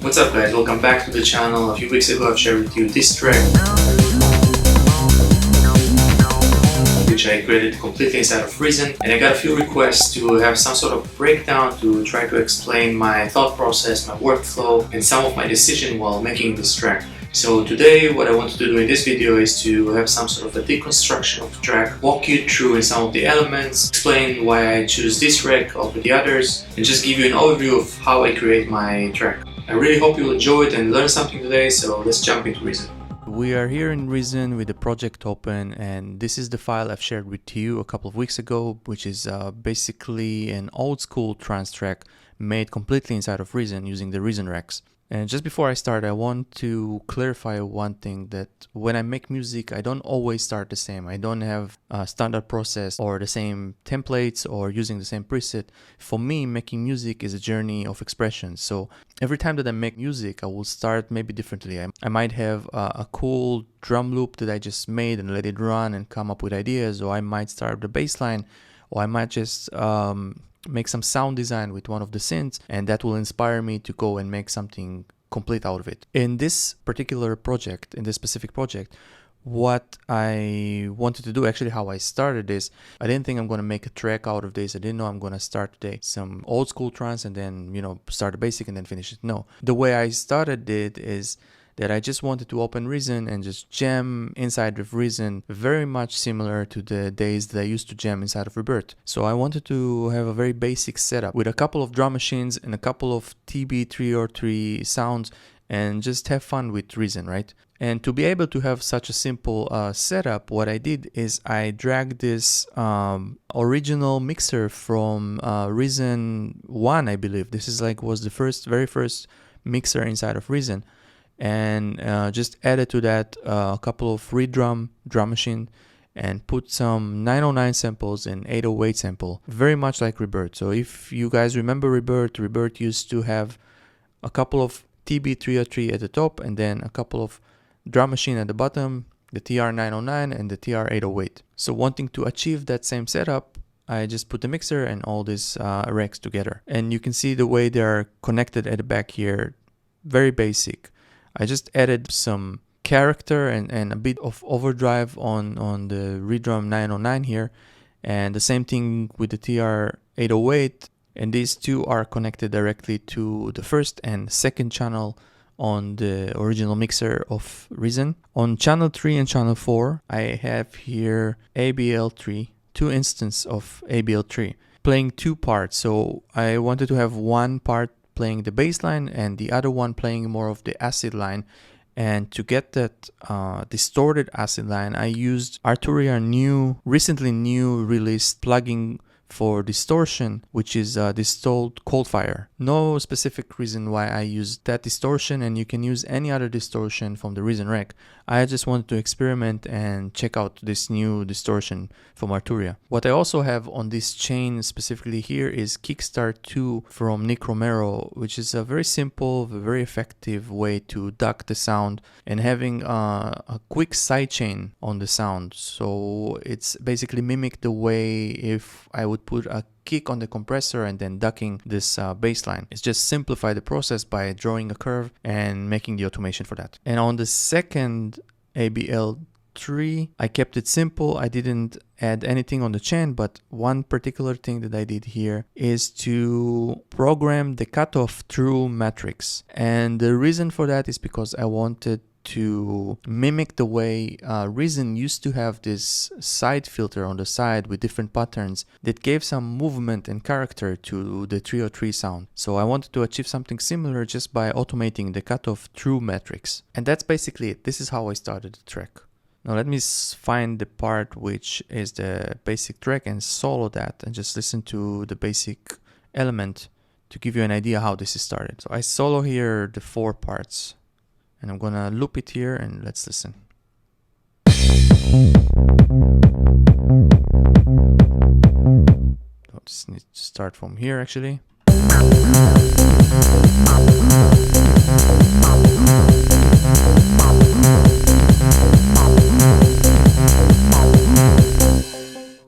What's up guys, welcome back to the channel. A few weeks ago I've shared with you this track, which I created completely inside of Reason, and I got a few requests to have some sort of breakdown to try to explain my thought process, my workflow, and some of my decision while making this track. So today what I wanted to do in this video is to have some sort of a deconstruction of the track, walk you through in some of the elements, explain why I choose this track over the others, and just give you an overview of how I create my track. I really hope you'll enjoy it and learn something today, so let's jump into Reason. We are here in Reason with the project open, and this is the file I've shared with you a couple of weeks ago, which is basically an old school trance track made completely inside of Reason using the Reason racks. And just before I start, I want to clarify one thing, that when I make music, I don't always start the same. I don't have a standard process or the same templates or using the same preset. For me, making music is a journey of expression. So every time that I make music, I will start maybe differently. I might have a cool drum loop that I just made and let it run and come up with ideas, or I might start the bass line, or I might just make some sound design with one of the synths, and that will inspire me to go and make something complete out of it. In this particular project, in this specific project, what I wanted to do, actually how I started this, I didn't think I'm going to make a track out of this. I didn't know I'm going to start today some old school trance and then, start the basic and then finish it. No, the way I started it is that I just wanted to open Reason and just jam inside of Reason, very much similar to the days that I used to jam inside of Rebirth. So I wanted to have a very basic setup with a couple of drum machines and a couple of TB303 sounds and just have fun with Reason, right? And to be able to have such a simple setup, what I did is I dragged this original mixer from Reason 1, I believe. This is was the very first mixer inside of Reason. And just added to that a couple of drum machine and put some 909 samples and 808 sample, very much like Rebirth. So if you guys remember Rebirth used to have a couple of TB303 at the top and then a couple of drum machine at the bottom, the TR909 and the TR808. So wanting to achieve that same setup, I just put the mixer and all these racks together. And you can see the way they are connected at the back here, very basic. I just added some character and a bit of overdrive on the Redrum 909 here, and the same thing with the TR808, and these two are connected directly to the first and second channel on the original mixer of Reason. On channel 3 and channel 4 I have here ABL3, two instances of ABL3 playing two parts. So I wanted to have one part playing the bass line and the other one playing more of the acid line. And to get that distorted acid line, I used Arturia recently new released plugin for distortion, which is Distilled Coldfire. No specific reason why I used that distortion, and you can use any other distortion from the Reason rack. I just wanted to experiment and check out this new distortion from Arturia. What I also have on this chain specifically here is Kickstart 2 from Nick Romero, which is a very simple, very effective way to duck the sound and having a quick sidechain on the sound. So it's basically mimic the way if I would put a kick on the compressor and then ducking this bass line. It's just simplify the process by drawing a curve and making the automation for that. And on the second ABL3, I kept it simple. I didn't add anything on the chain, but one particular thing that I did here is to program the cutoff through matrix. And the reason for that is because I wanted to mimic the way Reason used to have this side filter on the side with different patterns that gave some movement and character to the 303 sound. So I wanted to achieve something similar just by automating the cutoff through matrix. And that's basically it. This is how I started the track. Now let me find the part which is the basic track and solo that and just listen to the basic element to give you an idea how this is started. So I solo here the 4 parts. And I'm gonna loop it here and let's listen. So just need to start from here actually.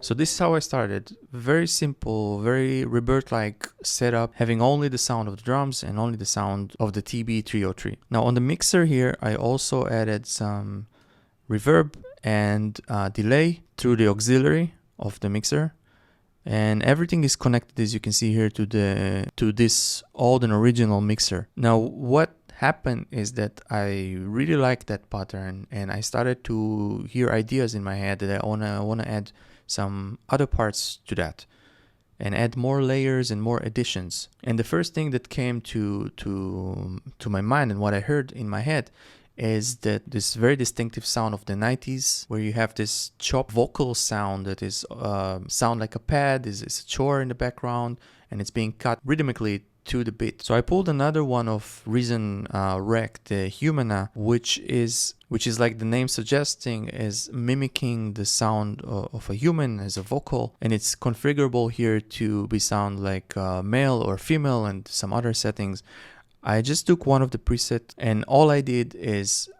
So this is how I started. Very simple, very Rebirth-like setup, having only the sound of the drums and only the sound of the TB303. Now on the mixer here, I also added some reverb and delay through the auxiliary of the mixer. And everything is connected, as you can see here, to this old and original mixer. Now what happened is that I really liked that pattern, and I started to hear ideas in my head that I wanna add some other parts to that and add more layers and more additions. And the first thing that came to my mind and what I heard in my head is that this very distinctive sound of the 90s, where you have this chopped vocal sound that is sound like a pad, is a chore in the background, and it's being cut rhythmically to the beat. So I pulled another one of Reason Rec, the Humana, which is like the name suggesting, is mimicking the sound of a human as a vocal, and it's configurable here to be sound like male or female and some other settings. I just took one of the presets, and all I did is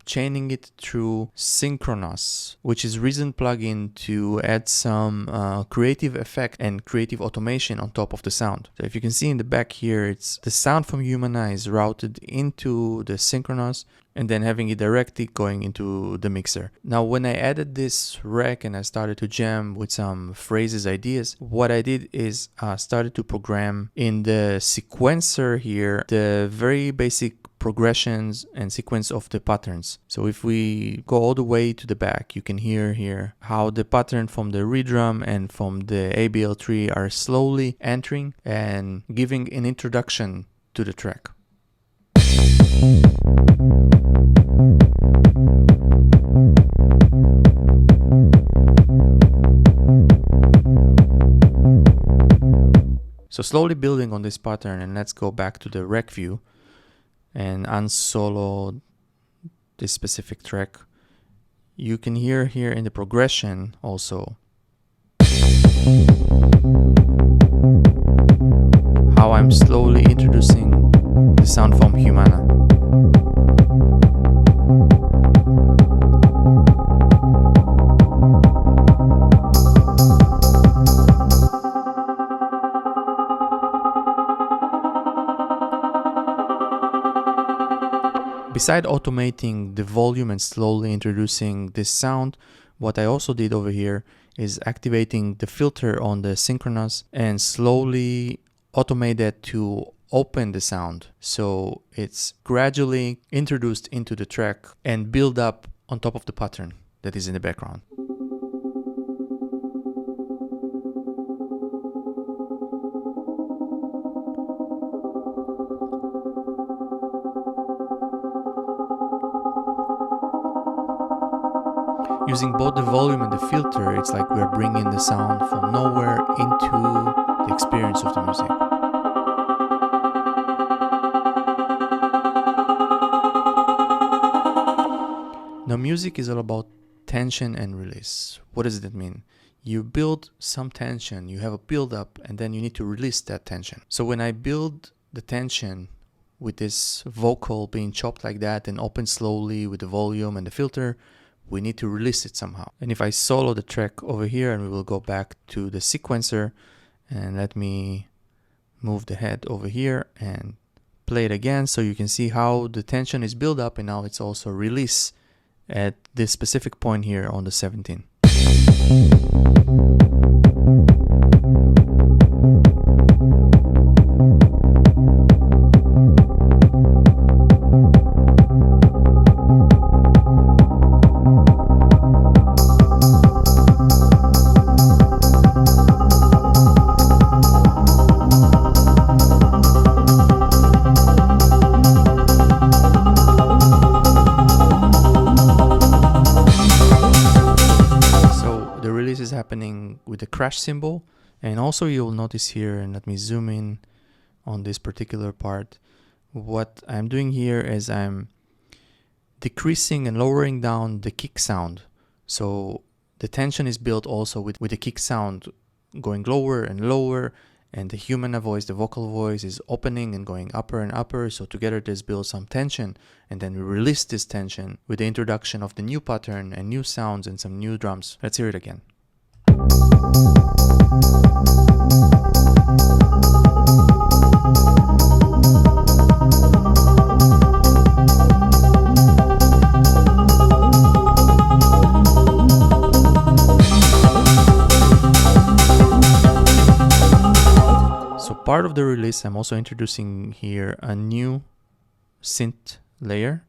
chaining it through Synchronous, which is Reason plugin to add some creative effect and creative automation on top of the sound. So if you can see in the back here, it's the sound from Humana is routed into the Synchronous, and then having it directly going into the mixer. Now when I added this rec and I started to jam with some phrases, ideas, what I did is started to program in the sequencer here the very basic progressions and sequence of the patterns. So if we go all the way to the back, you can hear here how the pattern from the redrum and from the ABL3 are slowly entering and giving an introduction to the track. So slowly building on this pattern, and let's go back to the rec view and unsolo this specific track. You can hear here in the progression also how I'm slowly introducing the sound from Humana. Beside automating the volume and slowly introducing this sound, what I also did over here is activating the filter on the Synchronous and slowly automate that to open the sound. So it's gradually introduced into the track and build up on top of the pattern that is in the background. Using both the volume and the filter, it's like we're bringing the sound from nowhere into the experience of the music. Now, music is all about tension and release. What does that mean? You build some tension, you have a build up, and then you need to release that tension. So when I build the tension with this vocal being chopped like that and open slowly with the volume and the filter, we need to release it somehow. And if I solo the track over here, and we will go back to the sequencer, and let me move the head over here and play it again, so you can see how the tension is built up and now it's also released at this specific point here on the 17. Happening with the crash symbol, and also you'll notice here, and let me zoom in on this particular part, what I'm doing here is I'm decreasing and lowering down the kick sound. So the tension is built also with the kick sound going lower and lower, and the Humana voice, the vocal voice, is opening and going upper and upper. So together this builds some tension, and then we release this tension with the introduction of the new pattern and new sounds and some new drums. Let's hear it again. Part of the release, I'm also introducing here a new synth layer,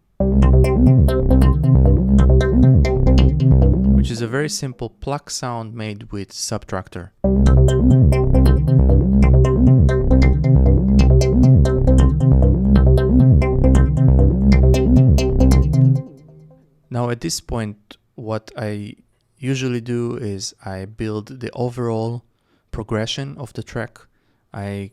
which is a very simple pluck sound made with Subtractor. Now at this point, what I usually do is I build the overall progression of the track. I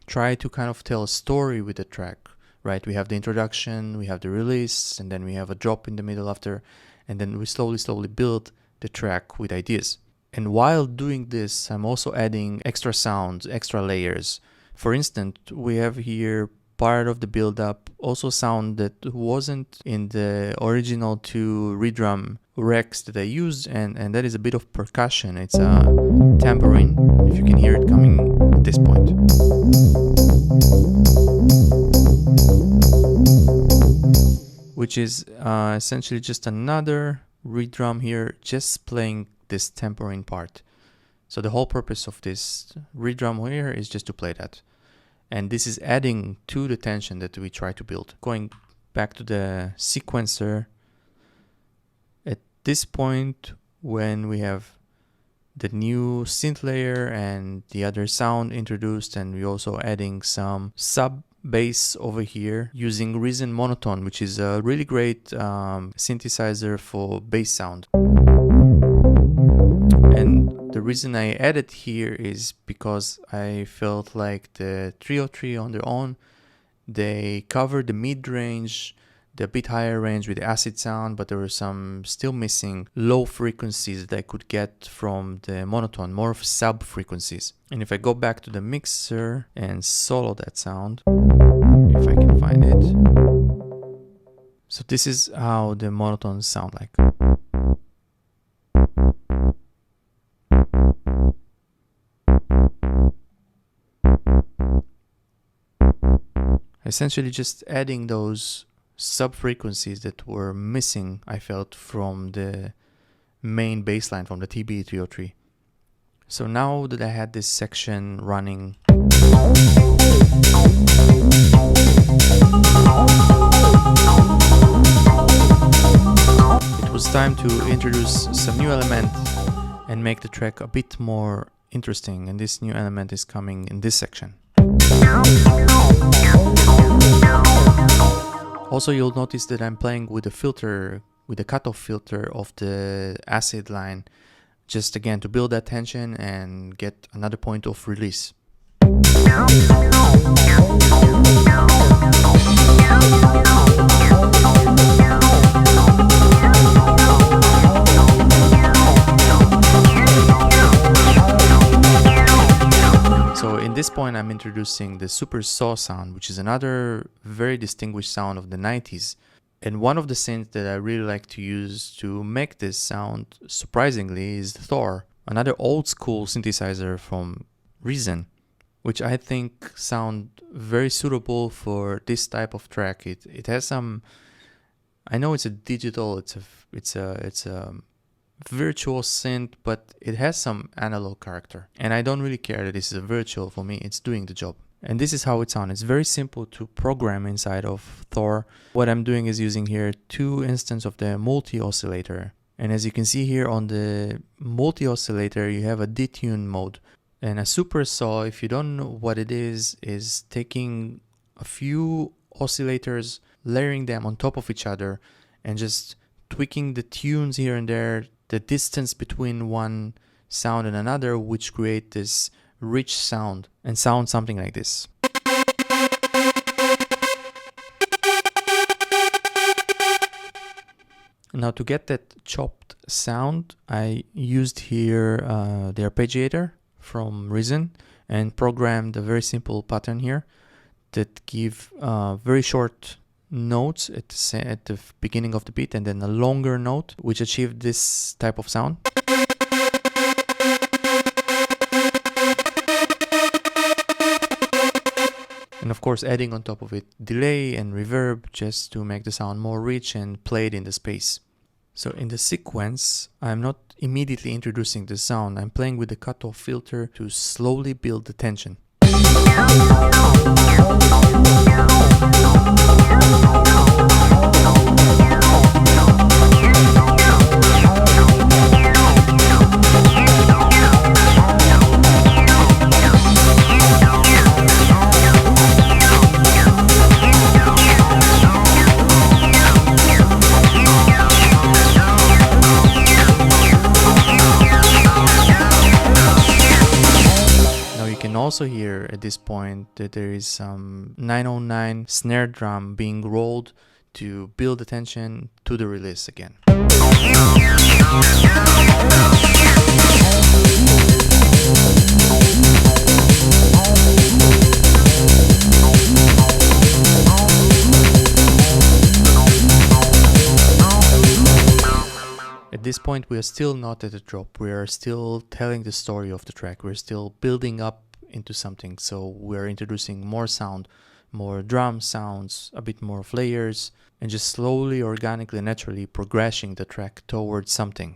try to kind of tell a story with the track, right? We have the introduction, we have the release, and then we have a drop in the middle after, and then we slowly build the track with ideas. And while doing this, I'm also adding extra sounds, extra layers. For instance, we have here part of the build-up, also sound that wasn't in the original two redrum racks that I used, and that is a bit of percussion. It's a tambourine, if you can hear it coming at this point. Which is essentially just another redrum here, just playing this tambourine part. So the whole purpose of this redrum here is just to play that. And this is adding to the tension that we try to build. Going back to the sequencer, at this point, when we have the new synth layer and the other sound introduced, and we're also adding some sub bass over here using Reason Monotone, which is a really great synthesizer for bass sound. And the reason I added here is because I felt like the 303 on their own, they covered the mid-range, the bit higher range with the acid sound, but there were some still missing low frequencies that I could get from the monotone, more of sub frequencies. And if I go back to the mixer and solo that sound, if I can find it. So this is how the monotones sound like. Essentially just adding those sub-frequencies that were missing, I felt, from the main bassline, from the TB303. So now that I had this section running, it was time to introduce some new element and make the track a bit more interesting, and this new element is coming in this section. Also, you'll notice that I'm playing with a filter, with the cutoff filter of the acid line, just again to build that tension and get another point of release. So in this point, I'm introducing the super saw sound, which is another very distinguished sound of the 90s. And one of the synths that I really like to use to make this sound, surprisingly, is Thor, another old school synthesizer from Reason, which I think sound very suitable for this type of track. It has some, I know it's a digital, it's a virtual synth, but it has some analog character, and I don't really care that this is a virtual. For me, it's doing the job. And this is how it sounds. It's very simple to program inside of Thor. What I'm doing is using here two instances of the multi-oscillator, and as you can see here on the multi-oscillator, you have a detune mode. And a super saw, if you don't know what it is taking a few oscillators, layering them on top of each other, and just tweaking the tunes here and there, the distance between one sound and another, which create this rich sound and sound something like this. Now to get that chopped sound, I used here the arpeggiator from Reason and programmed a very simple pattern here that give very short notes at the beginning of the beat, and then a longer note which achieved this type of sound. And of course adding on top of it delay and reverb just to make the sound more rich and played in the space. So in the sequence, I'm not immediately introducing the sound, I'm playing with the cutoff filter to slowly build the tension. Also hear at this point that there is some 909 snare drum being rolled to build the tension to the release again. At this point we are still not at the drop, we are still telling the story of the track, we're still building up into something, so we're introducing more sound, more drum sounds, a bit more layers, and just slowly, organically, naturally progressing the track towards something.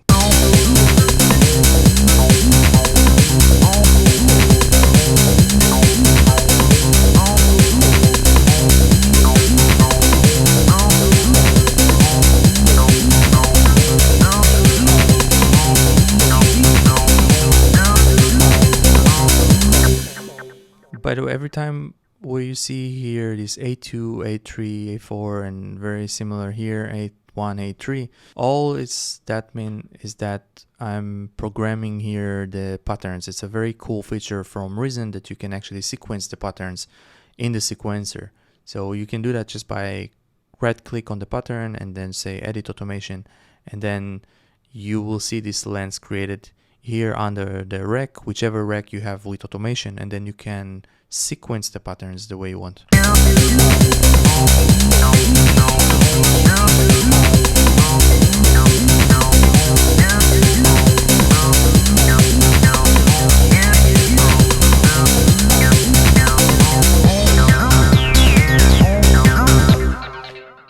By the way, every time where you see here this A2, A3, A4 and very similar here, A1, A3, all that mean is that I'm programming here the patterns. It's a very cool feature from Reason that you can actually sequence the patterns in the sequencer. So you can do that just by right click on the pattern and then say edit automation, and then you will see this lens created here under the rec, whichever rec you have with automation, and then you can sequence the patterns the way you want.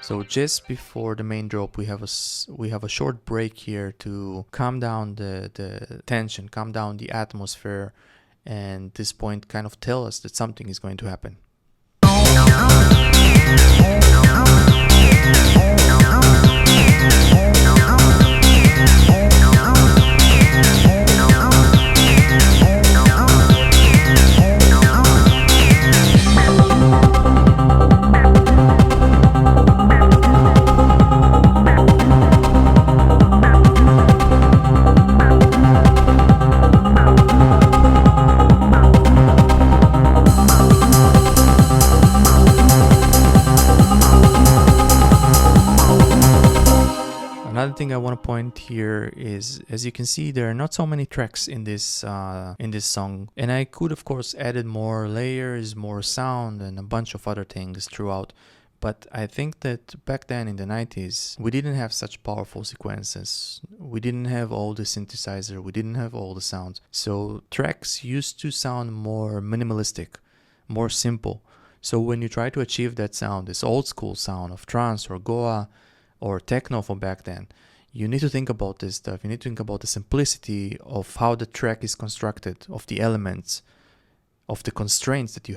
So just before the main drop, we have a short break here to calm down the tension, calm down the atmosphere, and this point kind of tell us that something is going to happen. Another thing I want to point here is, as you can see, there are not so many tracks in this song, and I could of course added more layers, more sound, and a bunch of other things throughout. But I think that back then in the 90s, we didn't have such powerful sequences. We didn't have all the synthesizer, we didn't have all the sounds. So tracks used to sound more minimalistic, more simple. So when you try to achieve that sound, this old school sound of trance or Goa or techno from back then, you need to think about this stuff. You need to think about the simplicity of how the track is constructed, of the elements, of the constraints that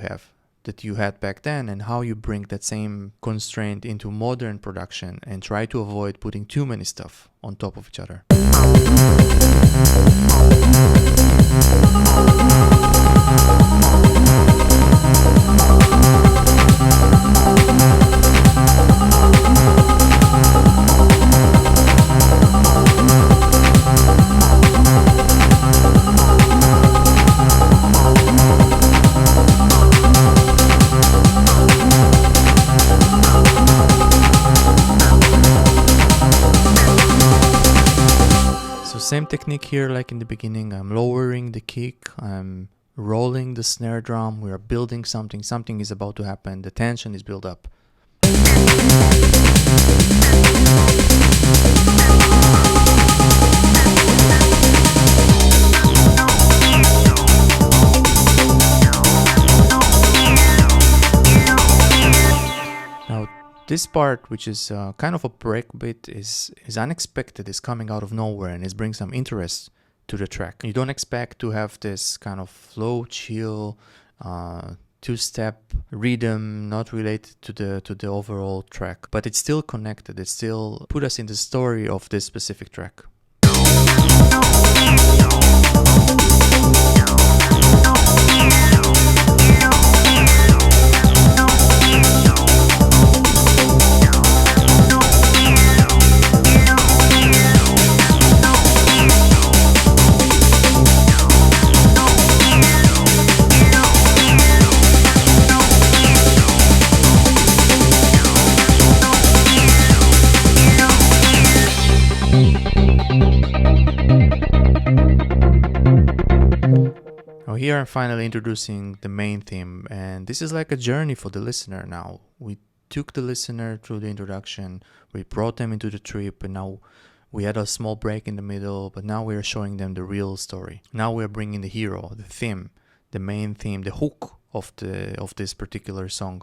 you had back then, and how you bring that same constraint into modern production and try to avoid putting too many stuff on top of each other. Same technique here like in the beginning. I'm lowering the kick, I'm rolling the snare drum, we are building something is about to happen, the tension is built up. This part, which is kind of a breakbeat, is unexpected, is coming out of nowhere, and it brings some interest to the track. You don't expect to have this kind of flow, chill, two-step rhythm, not related to the overall track, but it's still connected. It still put us in the story of this specific track. Here I'm finally introducing the main theme, and this is like a journey for the listener now. We took the listener through the introduction, we brought them into the trip, and now we had a small break in the middle, but now we are showing them the real story. Now we are bringing the hero, the theme, the main theme, the hook of this particular song.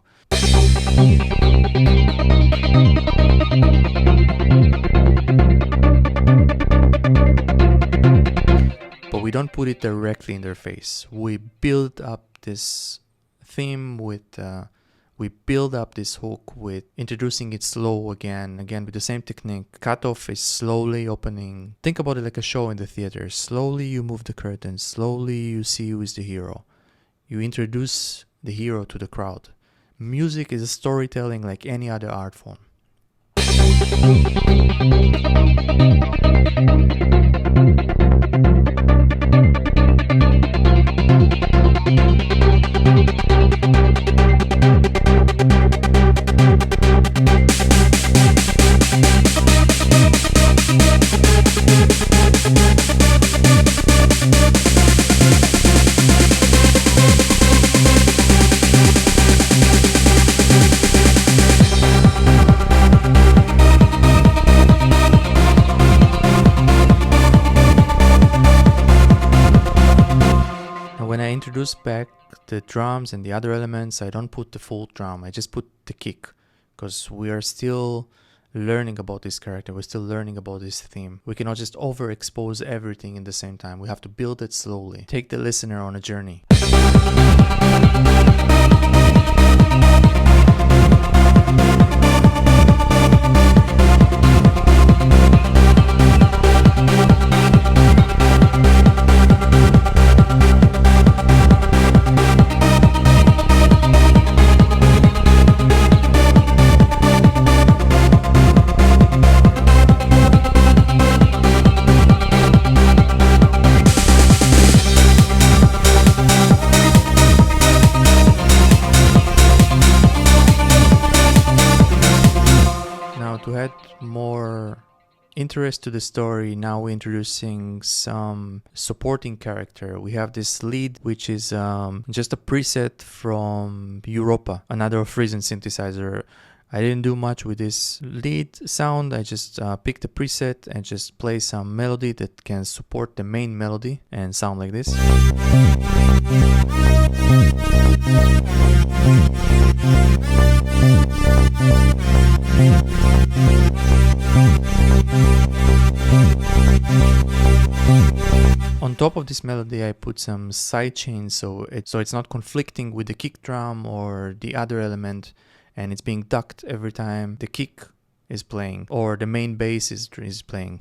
But we don't put it directly in their face. We build up this theme with, we build up this hook with introducing it slow again with the same technique. Cutoff is slowly opening. Think about it like a show in the theater. Slowly you move the curtain. Slowly you see who is the hero. You introduce the hero to the crowd. Music is a storytelling like any other art form. Introduce back the drums and the other elements, I don't put the full drum, I just put the kick, because we are still learning about this character, we're still learning about this theme. We cannot just overexpose everything in the same time, we have to build it slowly, take the listener on a journey. More interest to the story, now we're introducing some supporting character. We have this lead, which is just a preset from Europa, another Frisian synthesizer. I didn't do much with this lead sound, I just picked a preset and just play some melody that can support the main melody and sound like this. On top of this melody I put some sidechains so it's not conflicting with the kick drum or the other element, and it's being ducked every time the kick is playing or the main bass is playing.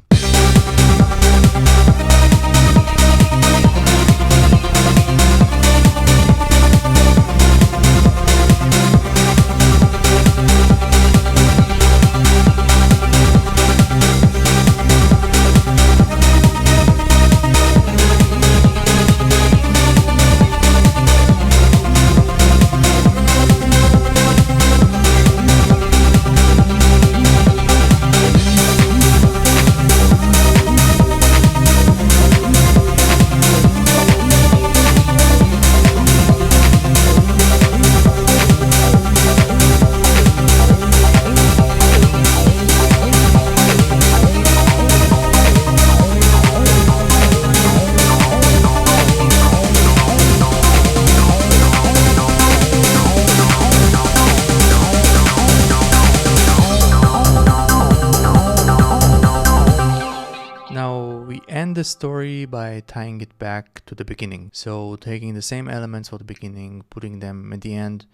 begin the story by tying it back to the beginning. So taking the same elements of the beginning, putting them at the end,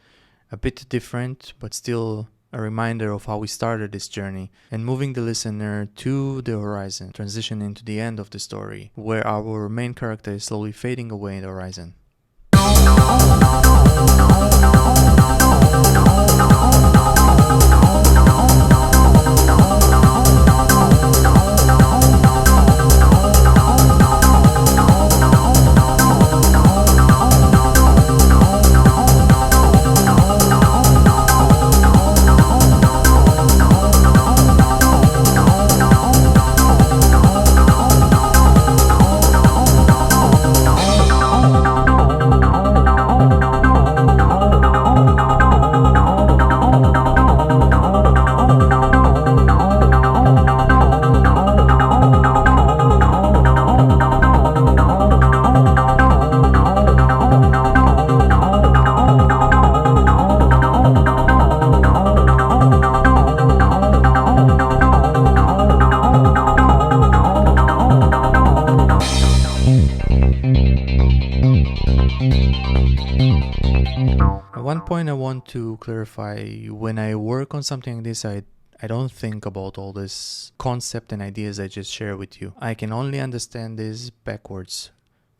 a bit different, but still a reminder of how we started this journey, and moving the listener to the horizon, transitioning to the end of the story, where our main character is slowly fading away in the horizon. At one point I want to clarify, when I work on something like this, I don't think about all this concept and ideas I just share with you. I can only understand this backwards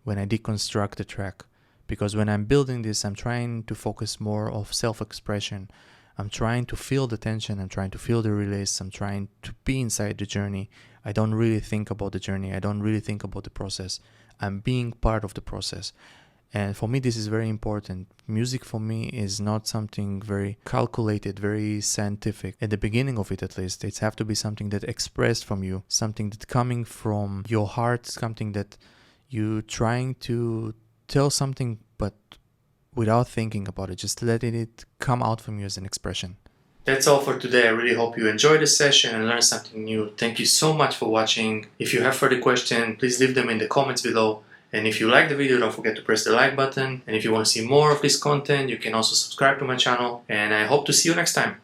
when I deconstruct the track. Because when I'm building this, I'm trying to focus more of self-expression. I'm trying to feel the tension, I'm trying to feel the release, I'm trying to be inside the journey. I don't really think about the journey, I don't really think about the process. I'm being part of the process. And for me, this is very important. Music for me is not something very calculated, very scientific. At the beginning of it, at least, it's have to be something that expressed from you, something that coming from your heart, something that you trying to tell something, but without thinking about it, just letting it come out from you as an expression. That's all for today. I really hope you enjoyed the session and learned something new. Thank you so much for watching. If you have further questions, please leave them in the comments below. And if you like the video, don't forget to press the like button. And if you want to see more of this content, you can also subscribe to my channel. And I hope to see you next time.